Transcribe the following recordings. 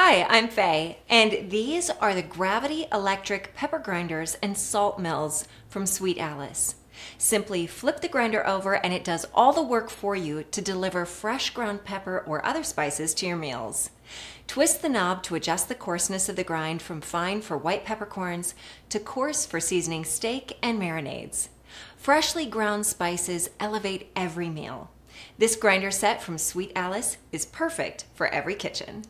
Hi, I'm Faye, and these are the Gravity Electric Pepper Grinders and Salt Mills from Sweet Alice. Simply flip the grinder over and it does all the work for you to deliver fresh ground pepper or other spices to your meals. Twist the knob to adjust the coarseness of the grind from fine for white peppercorns to coarse for seasoning steak and marinades. Freshly ground spices elevate every meal. This grinder set from Sweet Alice is perfect for every kitchen.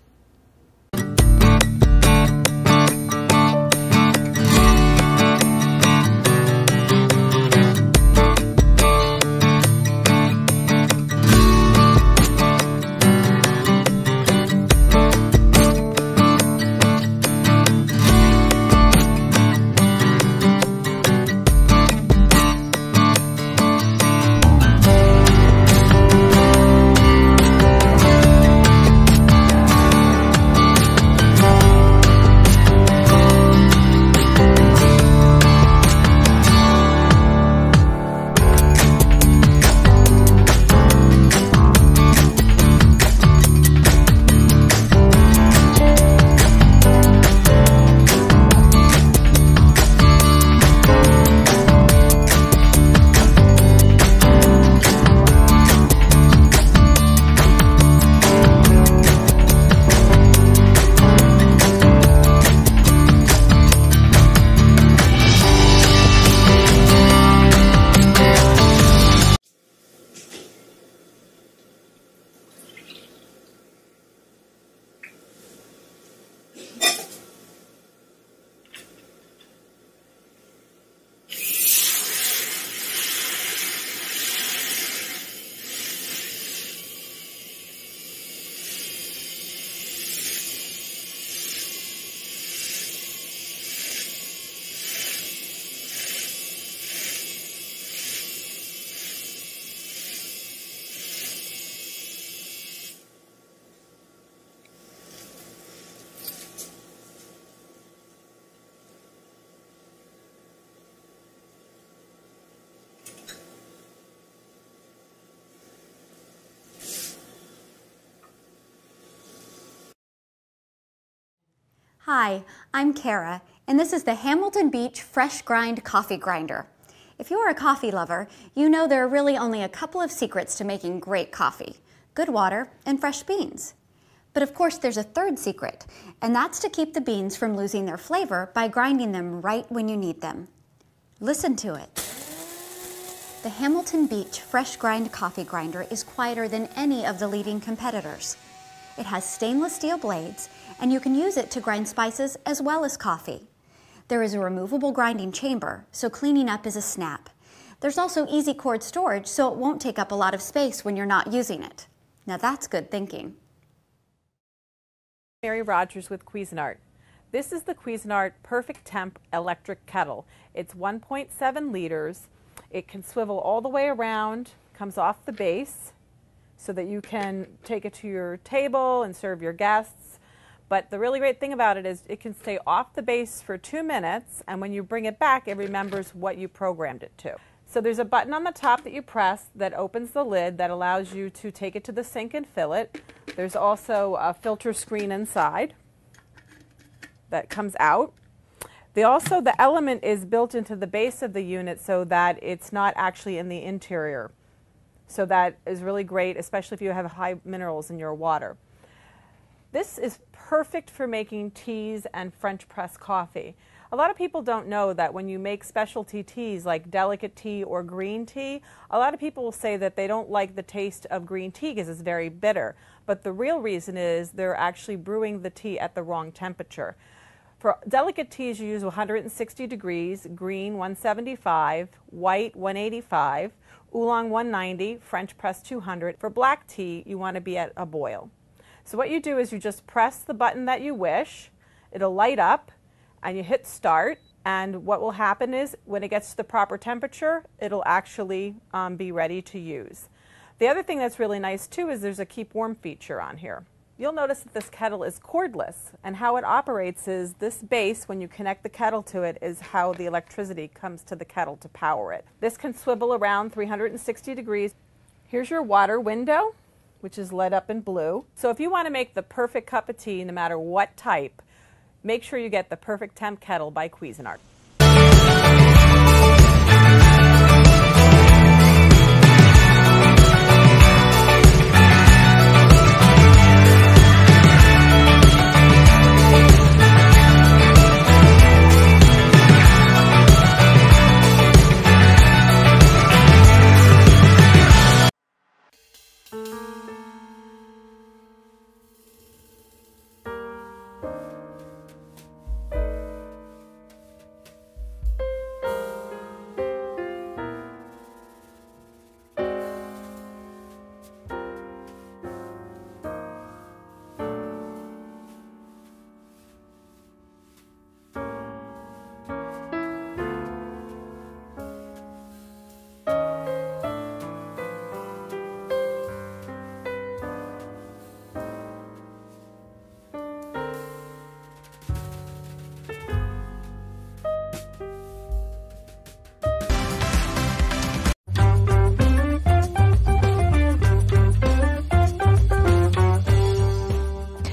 Hi, I'm Kara, and this is the Hamilton Beach Fresh Grind Coffee Grinder. If you're a coffee lover, you know there are really only a couple of secrets to making great coffee: good water and fresh beans. But of course there's a third secret, and that's to keep the beans from losing their flavor by grinding them right when you need them. Listen to it. The Hamilton Beach Fresh Grind Coffee Grinder is quieter than any of the leading competitors. It has stainless steel blades, and you can use it to grind spices as well as coffee. There is a removable grinding chamber, so cleaning up is a snap. There's also easy cord storage, so it won't take up a lot of space when you're not using it. Now that's good thinking. Mary Rogers with Cuisinart. This is the Cuisinart Perfect Temp Electric Kettle. It's 1.7 liters. It can swivel all the way around, comes off the base, so that you can take it to your table and serve your guests. But the really great thing about it is it can stay off the base for 2 minutes, and when you bring it back, it remembers what you programmed it to. So there's a button on the top that you press that opens the lid that allows you to take it to the sink and fill it. There's also a filter screen inside that comes out. The element is built into the base of the unit so that it's not actually in the interior. So that is really great, especially if you have high minerals in your water. This is perfect for making teas and French press coffee. A lot of people don't know that when you make specialty teas like delicate tea or green tea, a lot of people will say that they don't like the taste of green tea because it's very bitter. But the real reason is they're actually brewing the tea at the wrong temperature. For delicate teas, you use 160 degrees, green 175, white 185, oolong 190, French press 200. For black tea, you want to be at a boil. So what you do is you just press the button that you wish, it'll light up, and you hit start, and what will happen is when it gets to the proper temperature, it'll actually be ready to use. The other thing that's really nice too is there's a keep warm feature on here. You'll notice that this kettle is cordless, and how it operates is this base, when you connect the kettle to it, is how the electricity comes to the kettle to power it. This can swivel around 360 degrees. Here's your water window. which is lit up in blue. So if you want to make the perfect cup of tea, no matter what type, make sure you get the Perfect Temp Kettle by Cuisinart.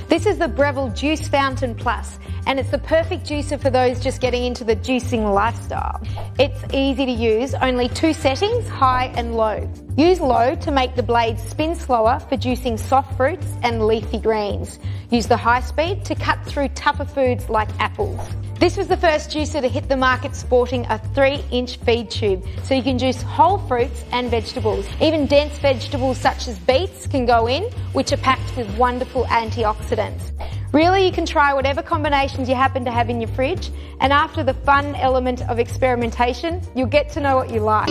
This is the Breville Juice Fountain Plus, and it's the perfect juicer for those just getting into the juicing lifestyle. It's easy to use, only 2 settings, high and low. Use low to make the blades spin slower for juicing soft fruits and leafy greens. Use the high speed to cut through tougher foods like apples. This was the first juicer to hit the market sporting a 3-inch feed tube, so you can juice whole fruits and vegetables. Even dense vegetables such as beets can go in, which are packed with wonderful antioxidants. Really, you can try whatever combinations you happen to have in your fridge, and after the fun element of experimentation, you'll get to know what you like.